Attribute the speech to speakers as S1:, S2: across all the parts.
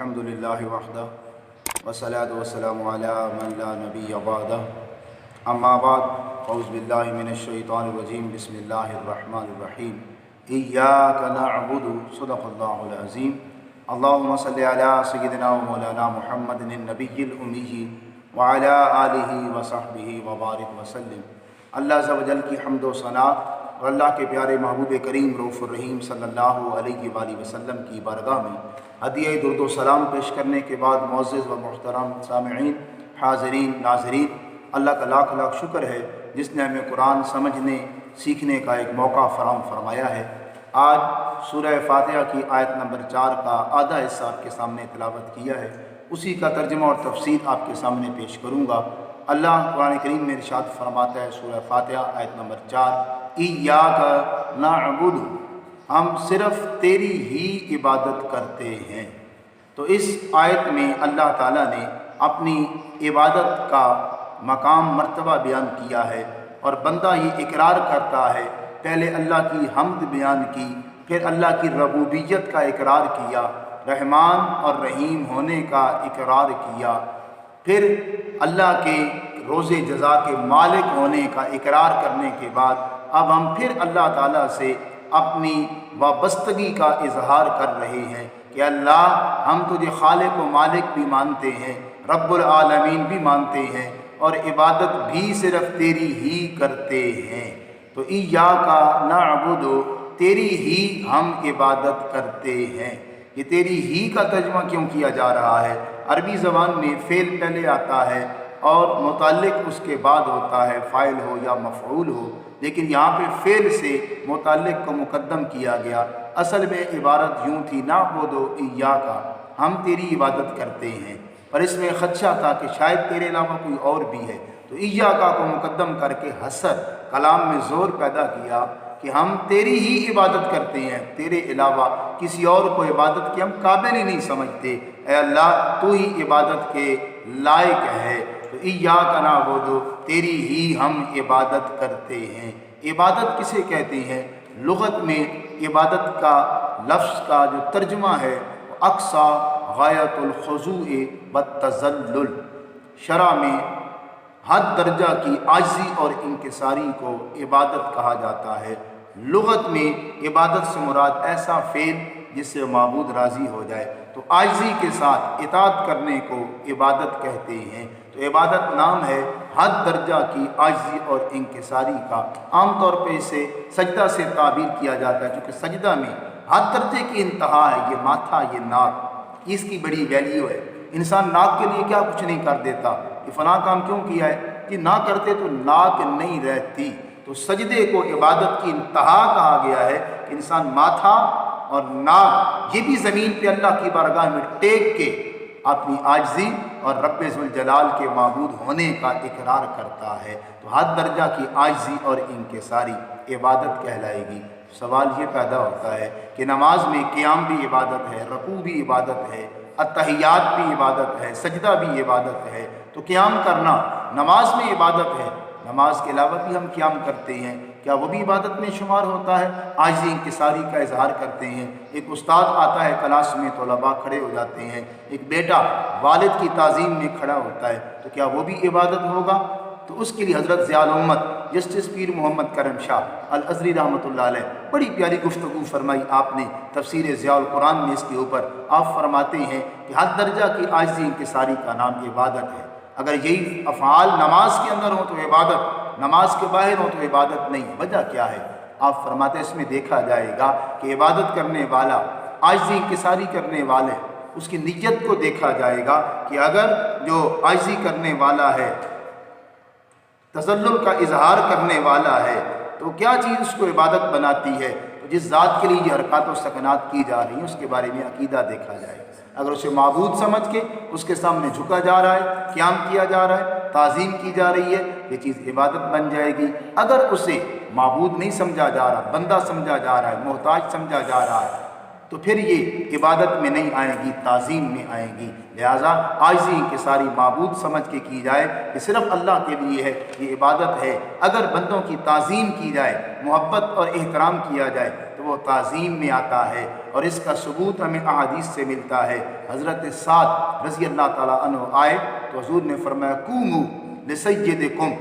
S1: الحمدللہ وحدہ والصلاۃ والسلام علی من لا نبی بعدہ اما بعد اعوذ باللہ من الشیطان الرجیم بسم اللہ الرحمن الرحیم ایاک نعبد صدق اللہ العظیم اللہم صلی علی سیدنا و مولانا محمد النبی الامی وعلی آلہ وصحبہ وبارک وسلم۔ اللہ عز و جل کی حمد و ثنا اور اللہ کے پیارے محبوب کریم رؤوف الرحیم صلی اللہ علیہ وآلہ وسلم کی بارگاہ میں ہدیہ درود و سلام پیش کرنے کے بعد معزز و محترم سامعین، حاضرین، ناظرین، اللہ کا لاکھ لاکھ شکر ہے جس نے ہمیں قرآن سمجھنے سیکھنے کا ایک موقع فراہم فرمایا ہے۔ آج سورہ فاتحہ کی آیت نمبر 4 کا آدھا حصہ آپ کے سامنے تلاوت کیا ہے، اسی کا ترجمہ اور تفسیر آپ کے سامنے پیش کروں گا۔ اللہ قرآن کریم میں ارشاد فرماتا ہے، سورہ فاتحہ آیت نمبر 4، ایاک نعبد، ہم صرف تیری ہی عبادت کرتے ہیں۔ تو اس آیت میں اللہ تعالیٰ نے اپنی عبادت کا مقام مرتبہ بیان کیا ہے، اور بندہ یہ اقرار کرتا ہے، پہلے اللہ کی حمد بیان کی، پھر اللہ کی ربوبیت کا اقرار کیا، رحمان اور رحیم ہونے کا اقرار کیا، پھر اللہ کے روز جزا کے مالک ہونے کا اقرار کرنے کے بعد اب ہم پھر اللہ تعالیٰ سے اپنی وابستگی کا اظہار کر رہے ہیں کہ اللہ، ہم تجھے خالق و مالک بھی مانتے ہیں، رب العالمین بھی مانتے ہیں، اور عبادت بھی صرف تیری ہی کرتے ہیں۔ تو ایاک نعبد، تیری ہی ہم عبادت کرتے ہیں۔ یہ تیری ہی کا ترجمہ کیوں کیا جا رہا ہے؟ عربی زبان میں فعل پہلے آتا ہے اور متعلق اس کے بعد ہوتا ہے، فاعل ہو یا مفعول ہو، لیکن یہاں پہ فعل سے متعلق کو مقدم کیا گیا۔ اصل میں عبارت یوں تھی، نعبد ایاک، ہم تیری عبادت کرتے ہیں، پر اس میں خدشہ تھا کہ شاید تیرے علاوہ کوئی اور بھی ہے، تو ایاک کو مقدم کر کے حصر کلام میں زور پیدا کیا کہ ہم تیری ہی عبادت کرتے ہیں، تیرے علاوہ کسی اور کو عبادت کے ہم قابل ہی نہیں سمجھتے۔ اے اللہ، تو ہی عبادت کے لائق ہے۔ تو ایاک نعبد، تیری ہی ہم عبادت کرتے ہیں۔ عبادت کسے کہتے ہیں؟ لغت میں عبادت کا لفظ کا جو ترجمہ ہے، اقصی غایت الخضوع والتذلل، شرع میں حد درجہ کی عاجزی اور انکساری کو عبادت کہا جاتا ہے۔ لغت میں عبادت سے مراد ایسا فعل جس سے معبود راضی ہو جائے، تو عاجزی کے ساتھ اطاعت کرنے کو عبادت کہتے ہیں۔ تو عبادت نام ہے حد درجہ کی عاجزی اور انکساری کا۔ عام طور پہ اسے سجدہ سے تعبیر کیا جاتا ہے، کیونکہ سجدہ میں حد درجے کی انتہا ہے، یہ ماتھا، یہ ناک، اس کی بڑی ویلیو ہے۔ انسان ناک کے لیے کیا کچھ نہیں کر دیتا، کہ فلاں کام کیوں کیا ہے، کہ نہ کرتے تو ناک نہیں رہتی۔ تو سجدے کو عبادت کی انتہا کہا گیا ہے کہ انسان ماتھا اور ناک یہ بھی زمین پہ اللہ کی بارگاہ میں ٹیک کے اپنی عاجزی اور رب ذوالجلال کے معبود ہونے کا اقرار کرتا ہے۔ تو حد درجہ کی عاجزی اور انکساری عبادت کہلائے گی۔ سوال یہ پیدا ہوتا ہے کہ نماز میں قیام بھی عبادت ہے، رکوع بھی عبادت ہے، التحیات بھی عبادت ہے، سجدہ بھی عبادت ہے، تو قیام کرنا نماز میں عبادت ہے، نماز کے علاوہ بھی ہم قیام کرتے ہیں، کیا وہ بھی عبادت میں شمار ہوتا ہے؟ عاجزی انکساری کا اظہار کرتے ہیں۔ ایک استاد آتا ہے کلاس میں، طلباء کھڑے ہو جاتے ہیں، ایک بیٹا والد کی تعظیم میں کھڑا ہوتا ہے، تو کیا وہ بھی عبادت ہوگا؟ تو اس کے لیے حضرت ضیاء الامت جسٹس پیر محمد کرم شاہ الازہری رحمۃ اللہ علیہ بڑی پیاری گفتگو فرمائی آپ نے تفسیر ضیاء القرآن میں اس کے اوپر۔ آپ فرماتے ہیں کہ حد درجہ کی عاجزی انکساری کا نام عبادت ہے۔ اگر یہی افعال نماز کے اندر ہوں تو عبادت، نماز کے باہر ہوں تو عبادت نہیں۔ وجہ کیا ہے؟ آپ فرماتے ہیں اس میں دیکھا جائے گا کہ عبادت کرنے والا، عاجزی انکساری کرنے والے، اس کی نیت کو دیکھا جائے گا کہ اگر جو عاجزی کرنے والا ہے، تذلل کا اظہار کرنے والا ہے، تو کیا چیز اس کو عبادت بناتی ہے؟ تو جس ذات کے لیے یہ حرکات و سکنات کی جا رہی ہیں اس کے بارے میں عقیدہ دیکھا جائے گا۔ اگر اسے معبود سمجھ کے اس کے سامنے جھکا جا رہا ہے، قیام کیا جا رہا ہے، تعظیم کی جا رہی ہے، یہ چیز عبادت بن جائے گی۔ اگر اسے معبود نہیں سمجھا جا رہا، بندہ سمجھا جا رہا ہے، محتاج سمجھا جا رہا ہے، تو پھر یہ عبادت میں نہیں آئے گی، تعظیم میں آئے گی۔ لہٰذا عاجزی انکساری معبود سمجھ کے کی جائے کہ صرف اللہ کے لیے ہے، یہ عبادت ہے۔ اگر بندوں کی تعظیم کی جائے، محبت اور احترام کیا جائے تو وہ تعظیم میں آتا ہے، اور اس کا ثبوت ہمیں احادیث سے ملتا ہے۔ حضرت سعد رضی اللہ تعالیٰ عنہ آئے تو حضور نے فرمایا قوموا لسیدکم،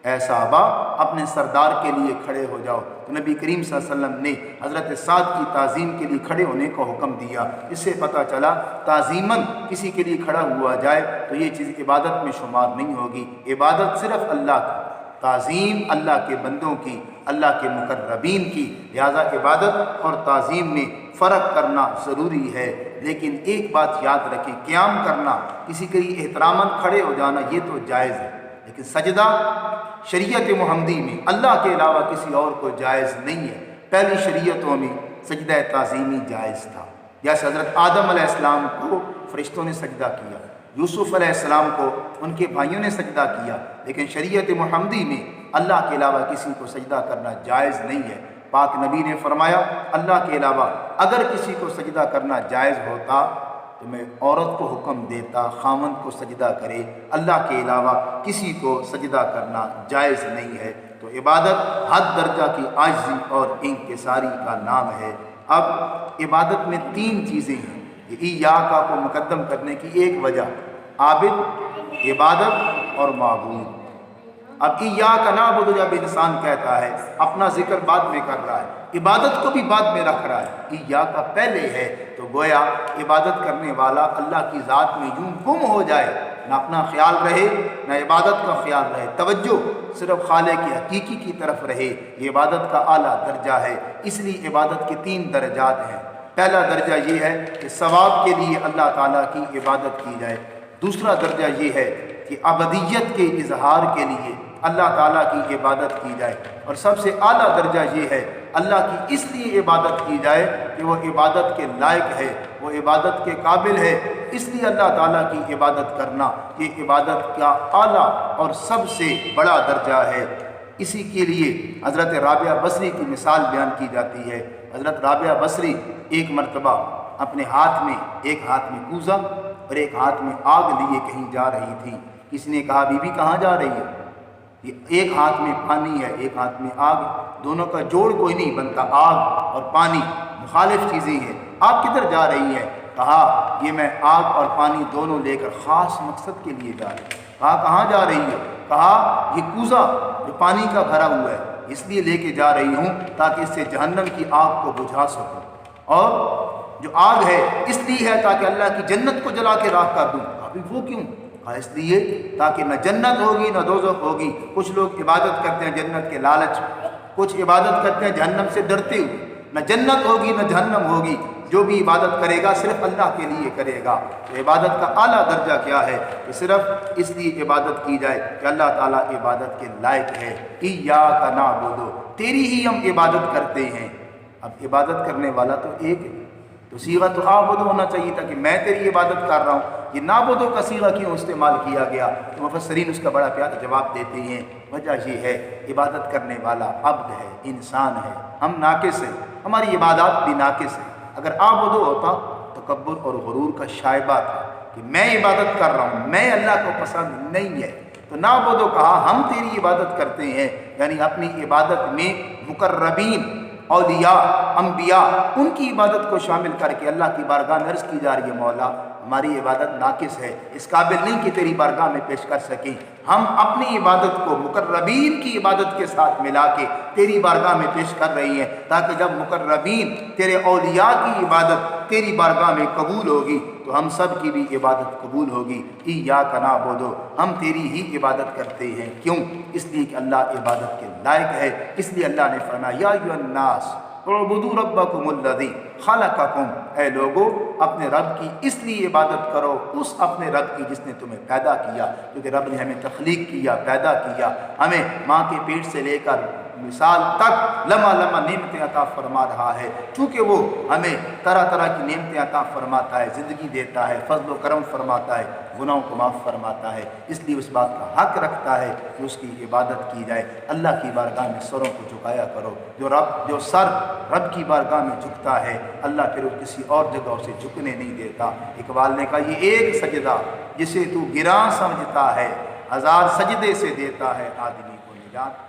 S1: اے صحابہ اپنے سردار کے لیے کھڑے ہو جاؤ۔ تو نبی کریم صلی اللہ علیہ وسلم نے حضرت سعد کی تعظیم کے لیے کھڑے ہونے کا حکم دیا۔ اس سے پتہ چلا تعظیماً کسی کے لیے کھڑا ہوا جائے تو یہ چیز عبادت میں شمار نہیں ہوگی، عبادت صرف اللہ کی، تعظیم اللہ کے بندوں کی، اللہ کے مقربین کی، لہذا عبادت اور تعظیم میں فرق کرنا ضروری ہے۔ لیکن ایک بات یاد رکھیں، قیام کرنا، کسی کے لیے احتراماً کھڑے ہو جانا یہ تو جائز ہے، لیکن سجدہ شریعت محمدی میں اللہ کے علاوہ کسی اور کو جائز نہیں ہے۔ پہلی شریعتوں میں سجدہ تعظیمی جائز تھا، جیسے حضرت آدم علیہ السلام کو فرشتوں نے سجدہ کیا، یوسف علیہ السلام کو ان کے بھائیوں نے سجدہ کیا، لیکن شریعت محمدی میں اللہ کے علاوہ کسی کو سجدہ کرنا جائز نہیں ہے۔ پاک نبی نے فرمایا اللہ کے علاوہ اگر کسی کو سجدہ کرنا جائز ہوتا تو میں عورت کو حکم دیتا خامند کو سجدہ کرے، اللہ کے علاوہ کسی کو سجدہ کرنا جائز نہیں ہے۔ تو عبادت حد درجہ کی عاجزی اور انکساری کا نام ہے۔ اب عبادت میں تین چیزیں ہیں، ایاکا کو مقدم کرنے کی ایک وجہ، عابد، عبادت اور معبود۔ اب ایاک نعبد جب انسان کہتا ہے اپنا ذکر بعد میں کر رہا ہے، عبادت کو بھی بعد میں رکھ رہا ہے، ایاک پہلے ہے، تو گویا عبادت کرنے والا اللہ کی ذات میں یوں گم ہو جائے، نہ اپنا خیال رہے نہ عبادت کا خیال رہے، توجہ صرف خالق حقیقی کی طرف رہے، یہ عبادت کا اعلیٰ درجہ ہے۔ اس لیے عبادت کے تین درجات ہیں۔ پہلا درجہ یہ ہے کہ ثواب کے لیے اللہ تعالیٰ کی عبادت کی جائے، دوسرا درجہ یہ ہے کہ ابدیت کے اظہار کے لیے اللہ تعالیٰ کی عبادت کی جائے، اور سب سے اعلیٰ درجہ یہ ہے اللہ کی اس لیے عبادت کی جائے کہ وہ عبادت کے لائق ہے، وہ عبادت کے قابل ہے، اس لیے اللہ تعالیٰ کی عبادت کرنا یہ عبادت کا اعلیٰ اور سب سے بڑا درجہ ہے۔ اسی کے لیے حضرت رابعہ بصری کی مثال بیان کی جاتی ہے۔ حضرت رابعہ بصری ایک مرتبہ اپنے ایک ہاتھ میں کوزہ اور ایک ہاتھ میں آگ لیے کہیں جا رہی تھی۔ کسی نے کہا بی بی کہاں جا رہی ہے؟ ایک ہاتھ میں پانی ہے ایک ہاتھ میں آگ، دونوں کا جوڑ کوئی نہیں بنتا، آگ اور پانی مخالف چیزیں ہیں، آپ کدھر جا رہی ہیں؟ کہا یہ میں آگ اور پانی دونوں لے کر خاص مقصد کے لیے جا رہی ہوں۔ کہا کہاں جا رہی ہے؟ کہا یہ کوزہ جو پانی کا بھرا ہوا ہے اس لیے لے کے جا رہی ہوں تاکہ اس سے جہنم کی آگ کو بجھا سکوں، اور جو آگ ہے اس لیے ہے تاکہ اللہ کی جنت کو جلا کے راکھ کر دوں۔ ابھی وہ کیوں؟ اس لیے تاکہ نہ جنت ہوگی نہ دوزخ ہوگی۔ کچھ لوگ عبادت کرتے ہیں جنت کے لالچ، کچھ عبادت کرتے ہیں جہنم سے ڈرتے ہوئے، نہ جنت ہوگی نہ جہنم ہوگی، جو بھی عبادت کرے گا صرف اللہ کے لیے کرے گا۔ تو عبادت کا اعلیٰ درجہ کیا ہے کہ صرف اس لیے عبادت کی جائے کہ اللہ تعالیٰ عبادت کے لائق ہے۔ ایاک نعبد، تیری ہی ہم عبادت کرتے ہیں۔ اب عبادت کرنے والا تو ایک ہے، تو صیغہ تو عابد ہونا چاہیے تھا کہ میں تیری عبادت کر رہا ہوں۔ یہ نعبدو کا صیغہ کیوں استعمال کیا گیا؟ تو مفسرین اس کا بڑا پیارا جواب دیتے ہیں، وجہ یہ ہے عبادت کرنے والا عبد ہے، انسان ہے، ہم ناقص ہیں، ہماری عبادات بھی ناقص ہیں۔ اگر عابدو ہوتا تکبر اور غرور کا شائبہ تھا کہ میں عبادت کر رہا ہوں، میں اللہ کو پسند نہیں ہے، تو نعبدو کہا ہم تیری عبادت کرتے ہیں، یعنی اپنی عبادت میں مقربین، اولیاء، انبیاء، ان کی عبادت کو شامل کر کے اللہ کی بارگاہ میں عرض کی جا رہی ہے مولا ہماری عبادت ناقص ہے، اس قابل نہیں کہ تیری بارگاہ میں پیش کر سکیں، ہم اپنی عبادت کو مقربین کی عبادت کے ساتھ ملا کے تیری بارگاہ میں پیش کر رہی ہیں، تاکہ جب مقربین تیرے اولیاء کی عبادت تیری بارگاہ میں قبول ہوگی تو ہم سب کی بھی عبادت قبول ہوگی۔ ایاک نعبد، ہم تیری ہی عبادت کرتے ہیں، کیوں؟ اس لیے کہ اللہ عبادت کے لائق ہے۔ اس لیے اللہ نے فرمایا یا ایھا الناس اعبدوا ربکم الذی خلقکم، اے لوگو اپنے رب کی اس لیے عبادت کرو، اس اپنے رب کی جس نے تمہیں پیدا کیا، کیونکہ رب نے ہمیں تخلیق کیا، پیدا کیا، ہمیں ماں کے پیٹ سے لے کر مثال تک لمحہ لمحہ نعمتیں عطا فرما رہا ہے، چونکہ وہ ہمیں طرح طرح کی نعمتیں عطا فرماتا ہے، زندگی دیتا ہے، فضل و کرم فرماتا ہے، گناہوں کو معاف فرماتا ہے، اس لیے اس بات کا حق رکھتا ہے کہ اس کی عبادت کی جائے۔ اللہ کی بارگاہ میں سروں کو جھکایا کرو، جو سر رب کی بارگاہ میں جھکتا ہے اللہ پھر کسی اور جگہ اسے جھکنے نہیں دیتا۔ اقبال نے کہا یہ ایک سجدہ جسے تو گراں سمجھتا ہے، ہزار سجدے سے دیتا ہے آدمی کو نجات۔